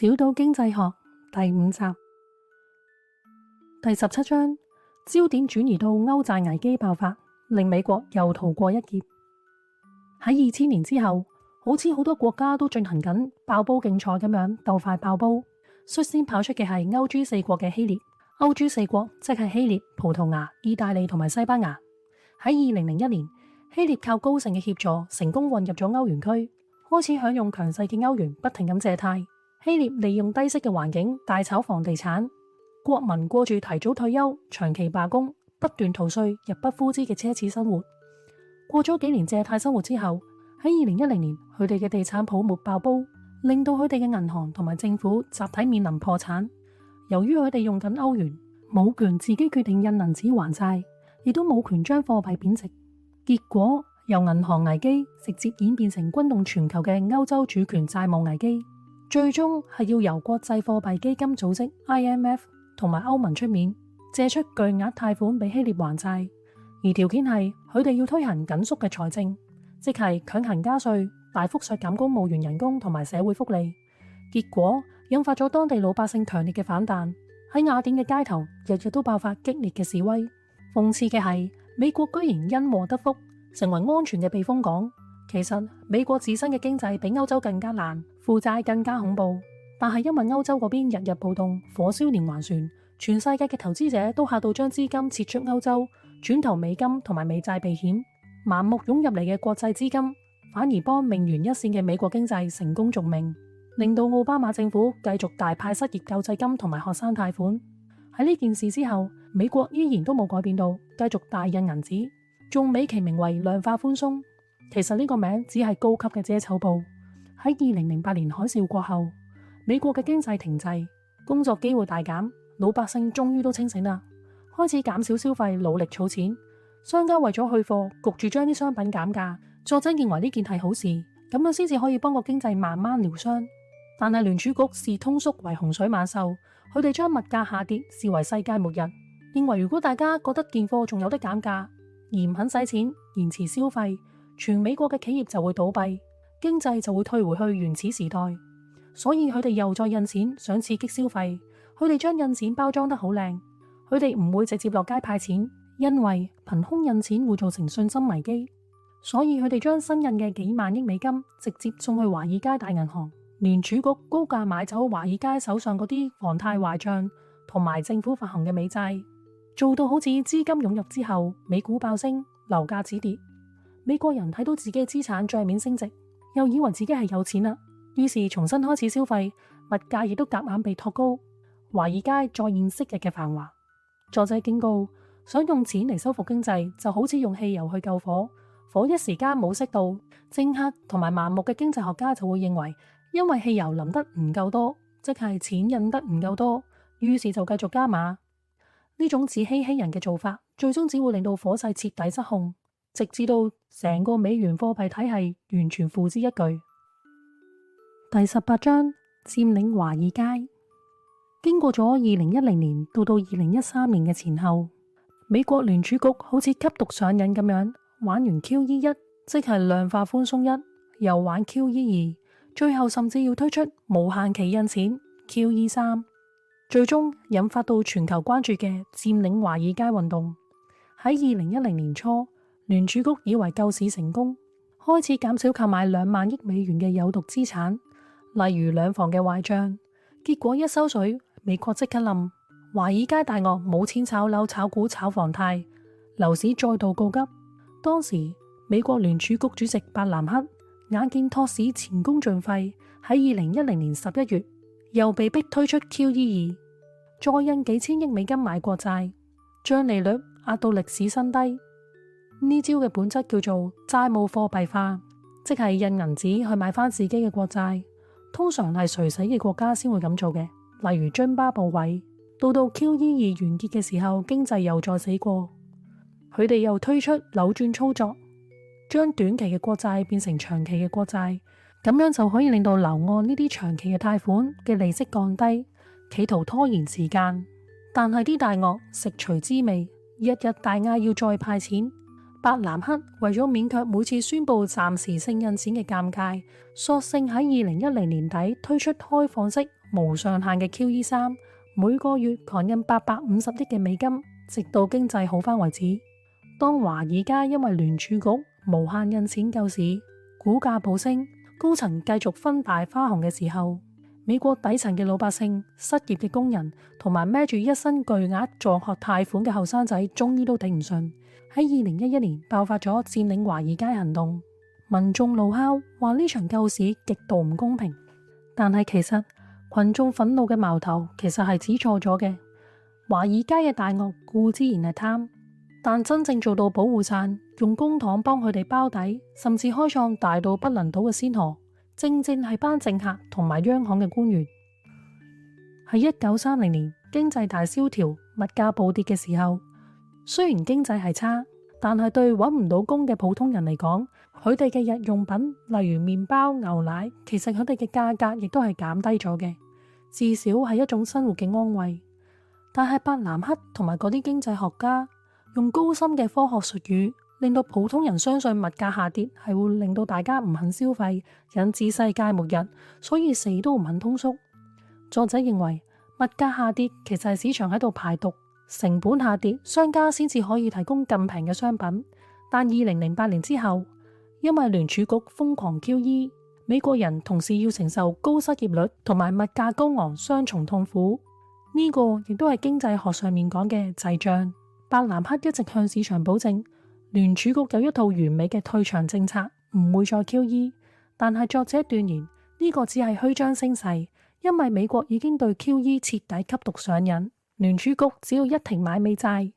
小島經濟學第5集第17章，焦點轉移到歐債危機爆發，令美國又逃過一劫。喺2000年之後，好似好多國家都進行緊爆煲競賽咁樣鬥快爆煲，率先跑出嘅係歐豬4國嘅希臘。歐豬4國即係希臘、葡萄牙、意大利同埋西班牙。喺2001年，希臘靠高盛嘅協助，成功混入咗歐元區，開始享用強勢嘅歐元，不停咁借貸。希臘利用低息嘅環境大炒房地產，國民過住提早退休、長期罷工、不斷逃稅、入不敷支嘅奢侈生活。過咗幾年借貸生活之後，喺2010年，佢哋嘅地產泡沫爆煲，令到佢哋嘅銀行同埋政府集體面臨破產。由於佢哋用緊歐元，冇權自己決定印銀紙還債，亦都冇權將貨幣貶值，結果由銀行危機直接演變成轟動全球嘅歐洲主權債務危機，最終係要由國際貨幣基金組織 IMF 同埋歐盟出面借出巨額貸款俾希臘還債，而條件係佢哋要推行緊縮嘅財政，即係強行加稅、大幅削減公務員人工同埋社會福利，結果引發咗當地老百姓強烈嘅反彈。喺雅典嘅街頭，日日都爆發激烈嘅示威。諷刺嘅係，美國居然因禍得福，成為安全嘅避風港。其實美國自身嘅經濟比歐洲更加爛，負債更加恐怖，但係因為歐洲嗰邊日日暴動，火燒連環船，全世界嘅投資者都嚇到將資金撤出歐洲，轉投美金同埋美債避險。盲目湧入嚟嘅國際資金反而幫命懸一線嘅美國經濟成功續命，令到奧巴馬政府繼續大派失業救濟金同埋學生貸款。喺呢件事之後，美國依然都冇改變到，繼續大印銀紙，仲美其名為量化寬鬆。其實呢個名只係高級嘅遮醜布。喺2008年海嘯過後，美國嘅經濟停滯，工作機會大減，老百姓終於都清醒啦，開始減少消費，努力儲錢。商家為咗去貨，焗住將啲商品減價。作者認為呢件係好事，咁樣先至可以幫個經濟慢慢療傷。但係聯儲局視通縮為洪水猛獸，佢哋將物價下跌視為世界末日，認為如果大家覺得件貨仲有得減價，而唔肯使錢，延遲消費，全美國嘅企業就會倒閉，經濟就會退回去原始時代。所以佢哋又再印錢，想刺激消費。佢哋將印錢包裝得好靚，佢哋唔會直接落街派錢，因為憑空印錢會造成信心危機。所以佢哋將新印嘅幾萬億美金直接送去華爾街大銀行，聯儲局高價買走華爾街手上嗰啲房貸壞賬同埋政府發行嘅美債，做到好似資金湧入之後，美股爆升，樓價止跌。美國人睇到自己嘅資產賬面升值，又以為自己係有錢啦，於是重新開始消費，物價亦都夾硬被托高。華爾街再現昔日嘅繁華。作者警告，想用錢嚟修復經濟，就好似用汽油去救火，火一時間冇熄到，政客同埋盲目嘅經濟學家就會認為，因為汽油淋得唔夠多，即係錢印得唔夠多，於是就繼續加碼。呢種自欺欺人嘅做法，最終只會令到火勢徹底失控，直至到成個美元貨幣體系完全付之一炬。第18章，佔領華爾街。經過咗2010年到2013年嘅前後，美國聯儲局好似吸毒上癮咁樣，玩完 QE1，即係量化寬鬆1，又玩 QE2，最後甚至要推出無限期印錢 QE3，最終引發到全球關注嘅佔領華爾街運動。喺2010年初，聯儲局以為救市成功，開始減少購買2萬億美元嘅有毒資產，例如兩房嘅壞賬。結果一收水，美國即刻冧，華爾街大鱷冇錢炒樓、炒股、炒房貸，樓市再度告急。當時美國聯儲局主席伯南克眼見托市前功盡廢，喺2010年11月又被逼推出 QE2，再印幾千億美金買國債，將利率壓到歷史新低。呢招嘅本質叫做債務貨幣化，即係印銀紙去買翻自己嘅國債。通常係垂死嘅國家先會咁做嘅，例如津巴布韋。到 QE2 完結嘅時候，經濟又再死過，佢哋又推出扭轉操作，將短期嘅國債變成長期嘅國債，咁樣就可以令到樓按呢啲長期嘅貸款嘅利息降低，企圖拖延時間。但係啲大鱷食髓知味，日日大嗌要再派錢，伯南克為咗勉強每次宣布暫時性印錢嘅尷尬，索性喺2010年底推出開放式無上限嘅 QE3，每個月狂印850億嘅美金，直到經濟好返為止。當華爾街因為聯儲局無限印錢救市，股價暴升，高層繼續分大花紅嘅時候，美國底層嘅老百姓、失業嘅工人同埋孭住一身巨額助學貸款嘅後生仔，終於都頂唔順。喺2011年爆發咗佔領華爾街行動，民眾怒敲話呢場救市極度唔公平。但係其實群眾憤怒嘅矛頭其實係指錯咗嘅。華爾街嘅大鱷固之然係貪，但真正做到保護傘，用公帑幫佢哋包底，甚至開創大到不能倒嘅先河，正正係班政客同埋央行嘅官員。喺1930年經濟大蕭條、物價暴跌嘅時候，雖然經濟係差，但係對揾唔到工嘅普通人嚟講，佢哋嘅日用品，例如麵包、牛奶，其實佢哋嘅價格亦都係減低咗嘅，至少係一種生活嘅安慰。但係伯南克同埋嗰啲經濟學家用高深嘅科學術語，令到普通人相信物價下跌係會令到大家唔肯消費，引致世界末日，所以死都唔肯通縮。作者認為物價下跌其實係市場喺度排毒。成本下跌，商家先至可以提供更平嘅商品。但2008年之後，因為聯儲局瘋狂 QE， 美國人同時要承受高失業率同埋物價高昂雙重痛苦。呢個亦都係經濟學上面講嘅滯脹。伯南克一直向市場保證，聯儲局有一套完美嘅退場政策，唔會再 QE。但係作者斷言呢個只係虛張聲勢，因為美國已經對 QE 徹底吸毒上癮。聯儲局只要一停買美債，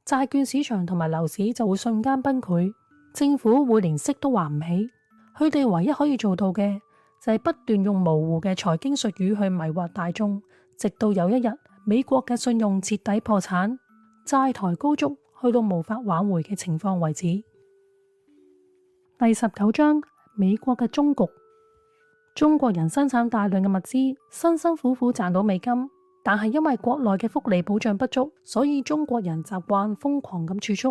債券市場同埋樓市就會瞬間崩潰，政府會連息都還唔起。佢哋唯一可以做到嘅就係不斷用模糊嘅財經術語去迷惑大眾，直到有一日美國嘅信用徹底破產，債台高築去到無法挽回嘅情況為止。第19章，美國嘅終局。中國人生產大量嘅物資，辛辛苦苦賺到美金。但係因為國內嘅福利保障不足，所以中國人習慣瘋狂咁儲蓄。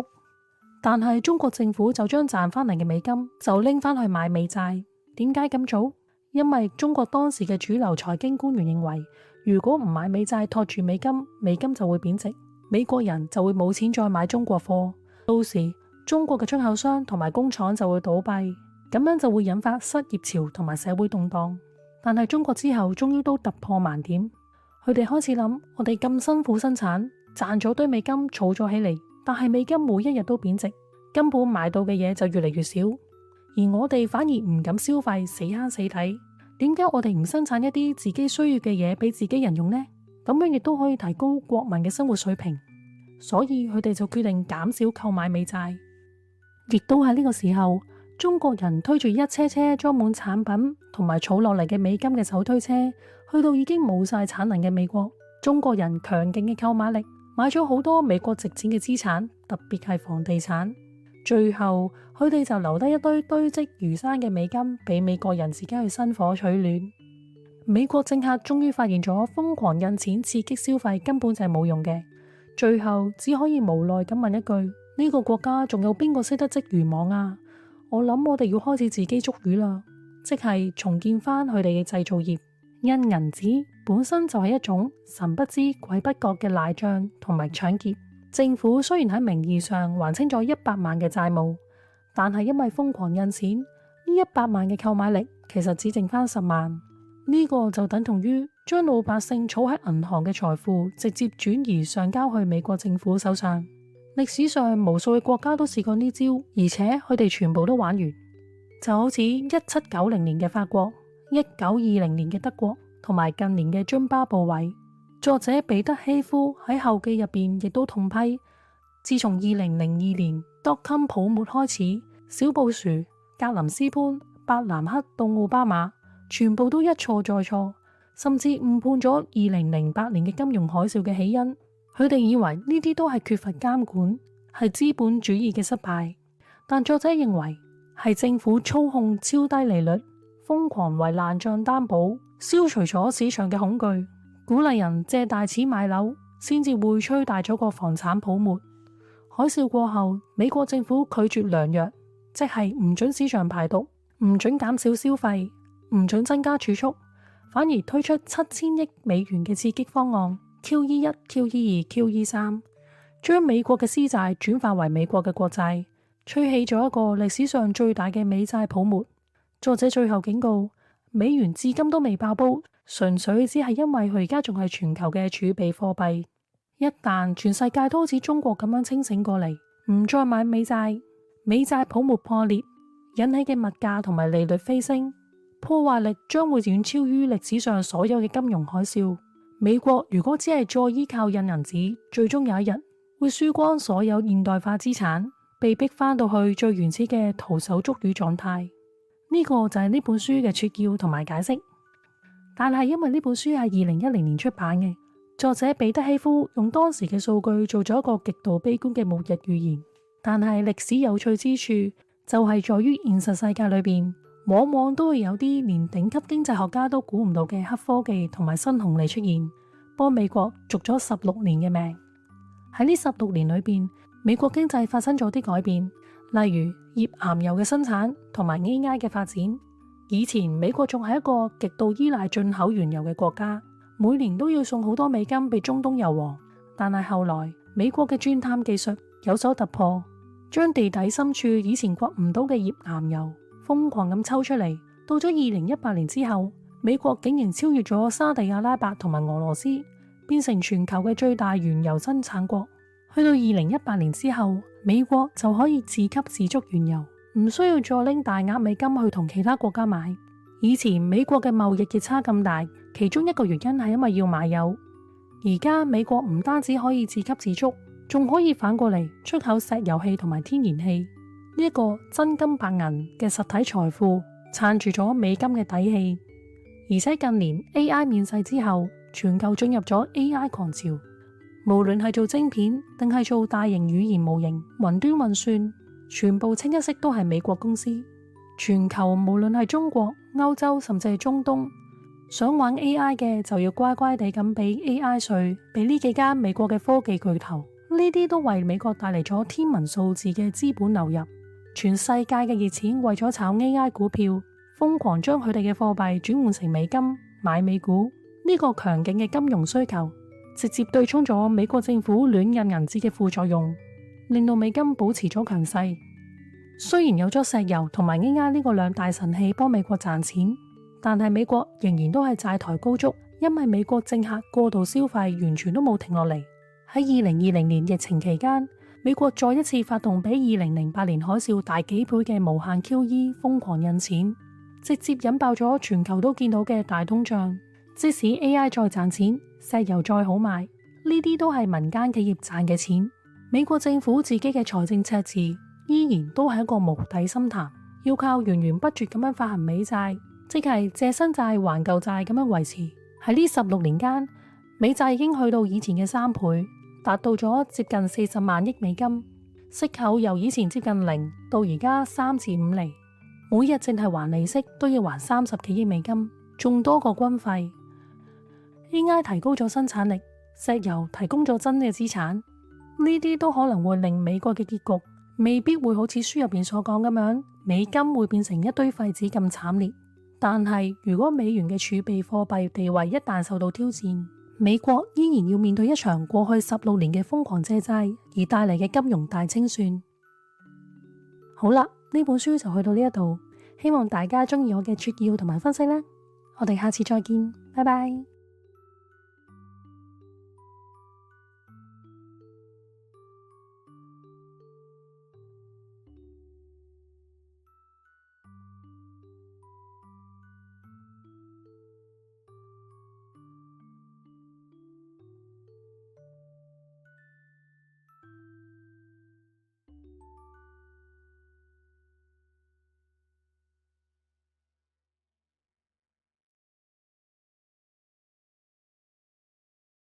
但係中國政府就將賺翻嚟嘅美金就拎翻去買美債。點解咁做？因為中國當時嘅主流財經官員認為，如果唔買美債托住美金，美金就會貶值，美國人就會冇錢再買中國貨，到時中國嘅出口商同埋工廠就會倒閉，咁樣就會引發失業潮同埋社會動盪。但係中國之後終於都突破盲點。佢哋開始諗，我哋咁辛苦生產，賺咗堆美金，儲咗起嚟，但係美金每一日都貶值，根本買到嘅嘢就越嚟越少，而我哋反而唔敢消費，死慳死抵。點解我哋唔生產一啲自己需要嘅嘢俾自己人用呢？咁樣亦都可以提高國民嘅生活水平。所以佢哋就決定減少購買美債。亦都喺呢個時候，中國人推住一車車裝滿產品同埋儲落嚟嘅美金嘅手推車，去到已經冇晒產能嘅美國。中國人強勁嘅購買力，買咗好多美國值錢嘅資產，特別係房地產。最後佢哋就留低一堆堆積如山嘅美金俾美國人自己去生火取暖。美國政客終於發現咗瘋狂印錢刺激消費根本就係冇用嘅，最後只可以無奈咁問一句：呢個國家仲有邊個識得織漁網啊？我諗我哋要開始自己捉魚啦，即係重建翻佢哋嘅製造業。印銀紙本身就係一種神不知鬼不覺嘅賴賬同埋搶劫。政府雖然喺名義上還清咗100萬嘅債務，但係因為瘋狂印錢，呢100萬嘅購買力其實只剩翻10萬。呢個就等同於將老百姓儲喺銀行嘅財富直接轉移上交去美國政府手上。歷史上無數嘅國家都試過呢招，而且佢哋全部都玩完。就好似1790年嘅法國、1920年嘅德國同埋近年嘅津巴布韋。作者彼得希夫喺後記入邊亦都痛批，自從2002年.com 泡沫開始，小布殊、格林斯潘、伯南克到奧巴馬，全部都一錯再錯，甚至誤判咗2008年嘅金融海嘯嘅起因。佢哋以為呢啲都係缺乏監管，係資本主義嘅失敗，但作者認為係政府操控超低利率，瘋狂為爛賬擔保，消除咗市場嘅恐懼，鼓勵人借大錢買樓，先至會吹大咗個房產泡沫。海嘯過後，美國政府拒絕良藥，即係唔准市場排毒，唔准減少消費，唔准增加儲蓄，反而推出7000億美元嘅刺激方案 QE1、QE2、QE3，將美國嘅私債轉化為美國嘅國債，吹起咗一個歷史上最大嘅美債泡沫。作者最後警告，美元至今都未爆煲，純粹只係因為佢而家仲係全球嘅儲備貨幣。一旦全世界都好似中國咁樣清醒過嚟，唔再買美債，美債泡沫破裂引起嘅物價同埋利率飛升，破壞力將會遠超於歷史上所有嘅金融海嘯。美國如果只係再依靠印銀紙，最終有一日會輸光所有現代化資產，被逼翻到去最原始嘅徒手捉魚狀態。呢個就係呢本書嘅撮要同埋解釋。但係因為呢本書係2010年出版嘅，作者彼得希夫用當時嘅數據做咗一個極度悲觀嘅末日預言。但係歷史有趣之處就係在於現實世界裏邊，往往都會有啲連頂級經濟學家都估唔到嘅黑科技同埋新紅利出現，幫美國續咗16年嘅命。喺呢16年裏邊，美國經濟發生咗啲改變，例如頁岩油嘅生產同埋 AI 嘅發展。以前美國仲係一個極度依賴進口原油嘅國家，每年都要送好多美金俾中東油王。但係後來美國嘅鑽探技術有所突破，將地底深處以前掘唔到嘅頁岩油瘋狂咁抽出嚟。到咗2018年之後，美國竟然超越咗沙地阿拉伯同埋俄羅斯，變成全球嘅最大原油生產國。去到2018年之後，美國就可以自給自足原油，唔需要再拎大額美金去同其他國家買。以前美國嘅貿易逆差咁大，其中一個原因係因為要買油。而家美國唔單止可以自給自足，仲可以反過嚟出口石油氣同埋天然氣。呢一個真金白銀嘅實體財富撐住咗美金嘅底氣。而且近年 AI 面世之後，全球進入咗 AI 狂潮，無論係做晶片定係做大型語言模型、雲端運算，全部清一色都係美國公司。全球無論係中國、歐洲甚至係中東，想玩 AI 嘅就要乖乖地咁俾 AI 稅，俾呢幾間美國嘅科技巨頭。呢啲都為美國帶嚟咗天文數字嘅資本流入。全世界嘅熱錢為咗炒 AI 股票，瘋狂將佢哋嘅貨幣轉換成美金買美股。呢個強勁嘅金融需求直接對沖咗美國政府亂印銀紙嘅副作用，令到美金保持咗強勢。雖然有咗石油同埋 AI 呢個兩大神器幫美國賺錢，但係美國仍然都係債台高築，因為美國政客過度消費完全都冇停落嚟。喺2020年疫情期間，美國再一次發動比2008年海嘯大幾倍嘅無限 QE， 瘋狂印錢，直接引爆咗全球都見到嘅大通脹。即使 AI 再賺錢，石油再好賣，呢啲都係民間企業賺嘅錢。美國政府自己嘅財政赤字依然都係一個無底深潭，要靠源源不絕咁樣發行美債，即係借新債還舊債咁樣維持。喺呢16年間，美債已經去到以前嘅3倍，達到咗接近40萬億美金，息口由以前接近0到而家3至5厘，每日淨係還利息都要還30幾億美金，仲多過軍費。AI 提高咗生產力，石油提供咗真嘅資產，呢啲都可能會令美國嘅結局未必會好似書入邊所講咁樣，美金會變成一堆廢紙咁慘烈。但係如果美元嘅儲備貨幣地位一旦受到挑戰，美國依然要面對一場過去16年嘅瘋狂借債而帶嚟嘅金融大清算。好啦，呢本書就去到呢一度，希望大家中意我嘅撮要同埋分析啦。我哋下次再見，拜拜。